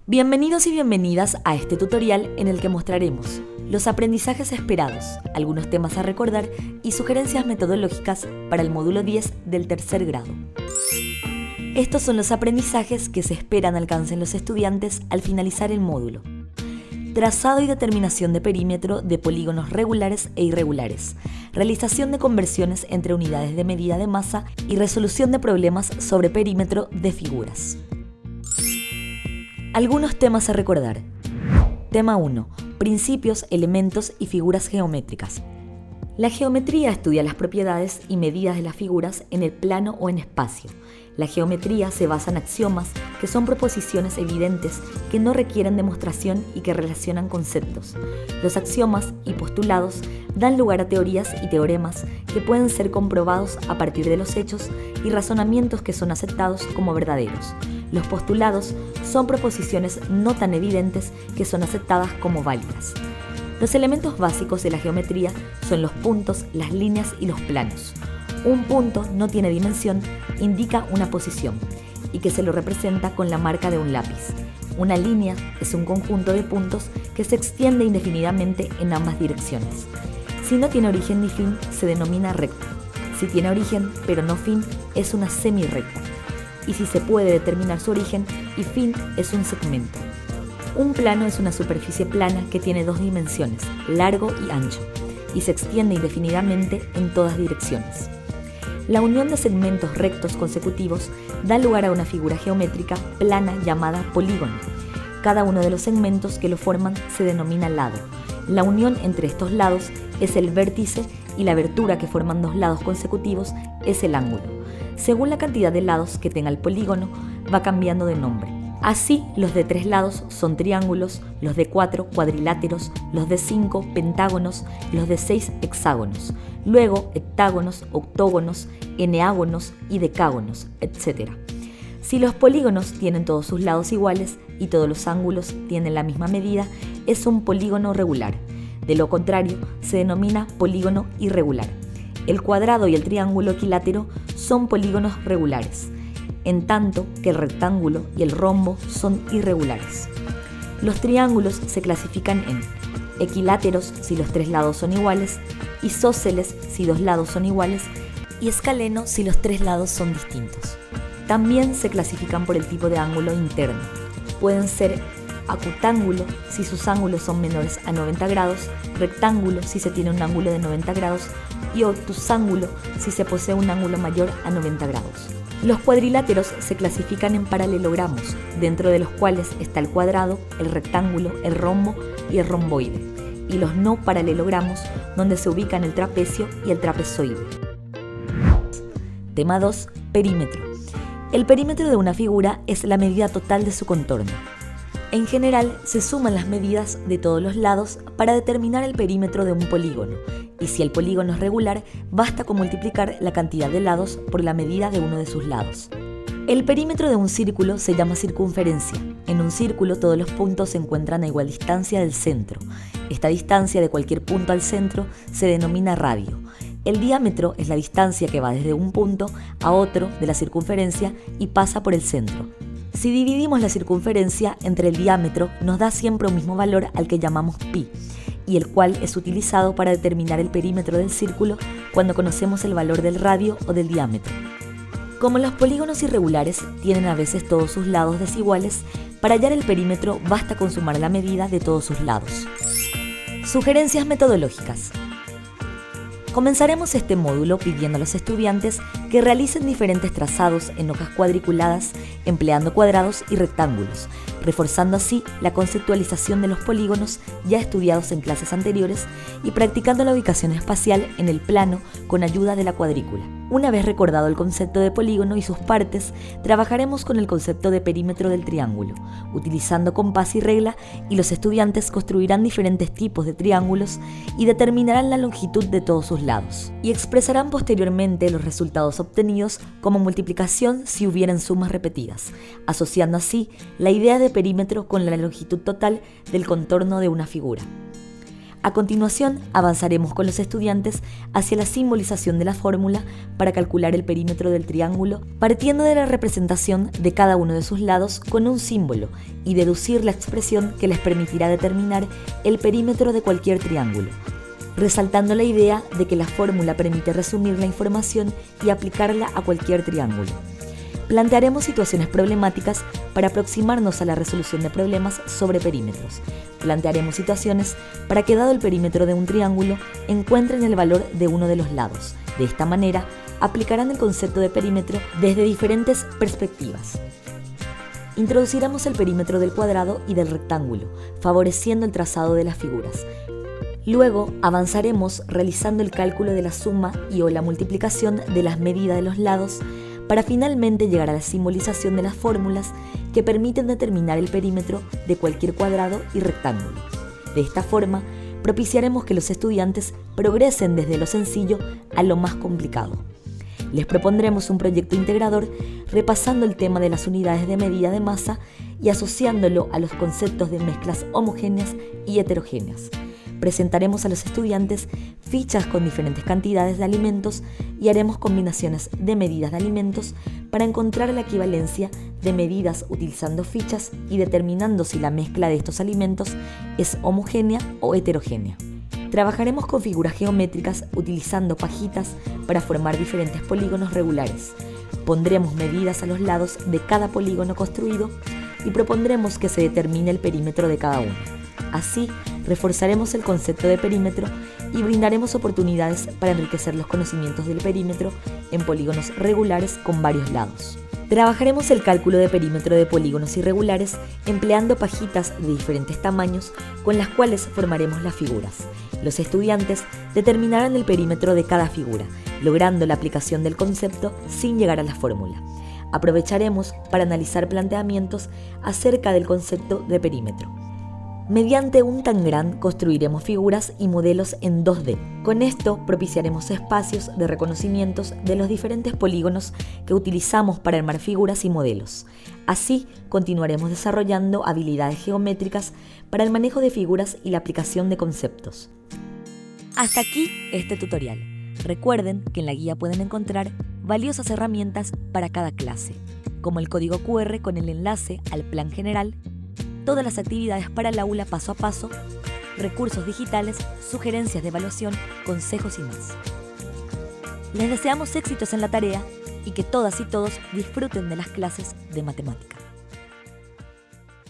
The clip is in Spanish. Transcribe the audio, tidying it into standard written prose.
Bienvenidos y bienvenidas a este tutorial en el que mostraremos los aprendizajes esperados, algunos temas a recordar y sugerencias metodológicas para el módulo 10 del tercer grado. Estos son los aprendizajes que se esperan alcancen los estudiantes al finalizar el módulo. Trazado y determinación de perímetro de polígonos regulares e irregulares, realización de conversiones entre unidades de medida de masa y resolución de problemas sobre perímetro de figuras. Algunos temas a recordar. Tema 1. Principios, elementos y figuras geométricas. La geometría estudia las propiedades y medidas de las figuras en el plano o en espacio. La geometría se basa en axiomas, que son proposiciones evidentes que no requieren demostración y que relacionan conceptos. Los axiomas y postulados dan lugar a teorías y teoremas que pueden ser comprobados a partir de los hechos y razonamientos que son aceptados como verdaderos. Los postulados son proposiciones no tan evidentes que son aceptadas como válidas. Los elementos básicos de la geometría son los puntos, las líneas y los planos. Un punto no tiene dimensión, indica una posición, y que se lo representa con la marca de un lápiz. Una línea es un conjunto de puntos que se extiende indefinidamente en ambas direcciones. Si no tiene origen ni fin, se denomina recta. Si tiene origen, pero no fin, es una semirrecta. Y si se puede determinar su origen y fin, es un segmento. Un plano es una superficie plana que tiene dos dimensiones, largo y ancho, y se extiende indefinidamente en todas direcciones. La unión de segmentos rectos consecutivos da lugar a una figura geométrica plana llamada polígono. Cada uno de los segmentos que lo forman se denomina lado. La unión entre estos lados es el vértice y la abertura que forman dos lados consecutivos es el ángulo. Según la cantidad de lados que tenga el polígono, va cambiando de nombre. Así, los de 3 lados son triángulos, los de 4 cuadriláteros, los de 5 pentágonos, los de 6 hexágonos, luego heptágonos, octógonos, eneágonos y decágonos, etc. Si los polígonos tienen todos sus lados iguales y todos los ángulos tienen la misma medida, es un polígono regular. De lo contrario, se denomina polígono irregular. El cuadrado y el triángulo equilátero son polígonos regulares, en tanto que el rectángulo y el rombo son irregulares. Los triángulos se clasifican en equiláteros si los 3 lados son iguales, isósceles si 2 lados son iguales y escaleno si los 3 lados son distintos. También se clasifican por el tipo de ángulo interno. Pueden ser acutángulo si sus ángulos son menores a 90 grados, rectángulo si se tiene un ángulo de 90 grados y obtusángulo si se posee un ángulo mayor a 90 grados. Los cuadriláteros se clasifican en paralelogramos, dentro de los cuales está el cuadrado, el rectángulo, el rombo y el romboide, y los no paralelogramos, donde se ubican el trapecio y el trapezoide. Tema 2. Perímetro. El perímetro de una figura es la medida total de su contorno. En general, se suman las medidas de todos los lados para determinar el perímetro de un polígono, y si el polígono es regular, basta con multiplicar la cantidad de lados por la medida de uno de sus lados. El perímetro de un círculo se llama circunferencia. En un círculo todos los puntos se encuentran a igual distancia del centro. Esta distancia de cualquier punto al centro se denomina radio. El diámetro es la distancia que va desde un punto a otro de la circunferencia y pasa por el centro. Si dividimos la circunferencia entre el diámetro, nos da siempre un mismo valor al que llamamos pi, y el cual es utilizado para determinar el perímetro del círculo cuando conocemos el valor del radio o del diámetro. Como los polígonos irregulares tienen a veces todos sus lados desiguales, para hallar el perímetro basta con sumar la medida de todos sus lados. Sugerencias metodológicas. Comenzaremos este módulo pidiendo a los estudiantes que realicen diferentes trazados en hojas cuadriculadas empleando cuadrados y rectángulos, reforzando así la conceptualización de los polígonos ya estudiados en clases anteriores y practicando la ubicación espacial en el plano con ayuda de la cuadrícula. Una vez recordado el concepto de polígono y sus partes, trabajaremos con el concepto de perímetro del triángulo, utilizando compás y regla, y los estudiantes construirán diferentes tipos de triángulos y determinarán la longitud de todos sus lados, y expresarán posteriormente los resultados obtenidos como multiplicación si hubieran sumas repetidas, asociando así la idea de perímetro con la longitud total del contorno de una figura. A continuación, avanzaremos con los estudiantes hacia la simbolización de la fórmula para calcular el perímetro del triángulo, partiendo de la representación de cada uno de sus lados con un símbolo y deducir la expresión que les permitirá determinar el perímetro de cualquier triángulo, resaltando la idea de que la fórmula permite resumir la información y aplicarla a cualquier triángulo. Plantearemos situaciones problemáticas para aproximarnos a la resolución de problemas sobre perímetros. Plantearemos situaciones para que, dado el perímetro de un triángulo, encuentren el valor de uno de los lados. De esta manera, aplicarán el concepto de perímetro desde diferentes perspectivas. Introduciremos el perímetro del cuadrado y del rectángulo, favoreciendo el trazado de las figuras. Luego avanzaremos realizando el cálculo de la suma y/o la multiplicación de las medidas de los lados para finalmente llegar a la simbolización de las fórmulas que permiten determinar el perímetro de cualquier cuadrado y rectángulo. De esta forma, propiciaremos que los estudiantes progresen desde lo sencillo a lo más complicado. Les propondremos un proyecto integrador repasando el tema de las unidades de medida de masa y asociándolo a los conceptos de mezclas homogéneas y heterogéneas. Presentaremos a los estudiantes fichas con diferentes cantidades de alimentos y haremos combinaciones de medidas de alimentos para encontrar la equivalencia de medidas utilizando fichas y determinando si la mezcla de estos alimentos es homogénea o heterogénea. Trabajaremos con figuras geométricas utilizando pajitas para formar diferentes polígonos regulares. Pondremos medidas a los lados de cada polígono construido y propondremos que se determine el perímetro de cada uno. Así, reforzaremos el concepto de perímetro y brindaremos oportunidades para enriquecer los conocimientos del perímetro en polígonos regulares con varios lados. Trabajaremos el cálculo de perímetro de polígonos irregulares empleando pajitas de diferentes tamaños con las cuales formaremos las figuras. Los estudiantes determinarán el perímetro de cada figura, logrando la aplicación del concepto sin llegar a la fórmula. Aprovecharemos para analizar planteamientos acerca del concepto de perímetro. Mediante un Tangram construiremos figuras y modelos en 2D. Con esto propiciaremos espacios de reconocimientos de los diferentes polígonos que utilizamos para armar figuras y modelos. Así, continuaremos desarrollando habilidades geométricas para el manejo de figuras y la aplicación de conceptos. Hasta aquí este tutorial. Recuerden que en la guía pueden encontrar valiosas herramientas para cada clase, como el código QR con el enlace al plan general, todas las actividades para el aula paso a paso, recursos digitales, sugerencias de evaluación, consejos y más. Les deseamos éxitos en la tarea y que todas y todos disfruten de las clases de matemática.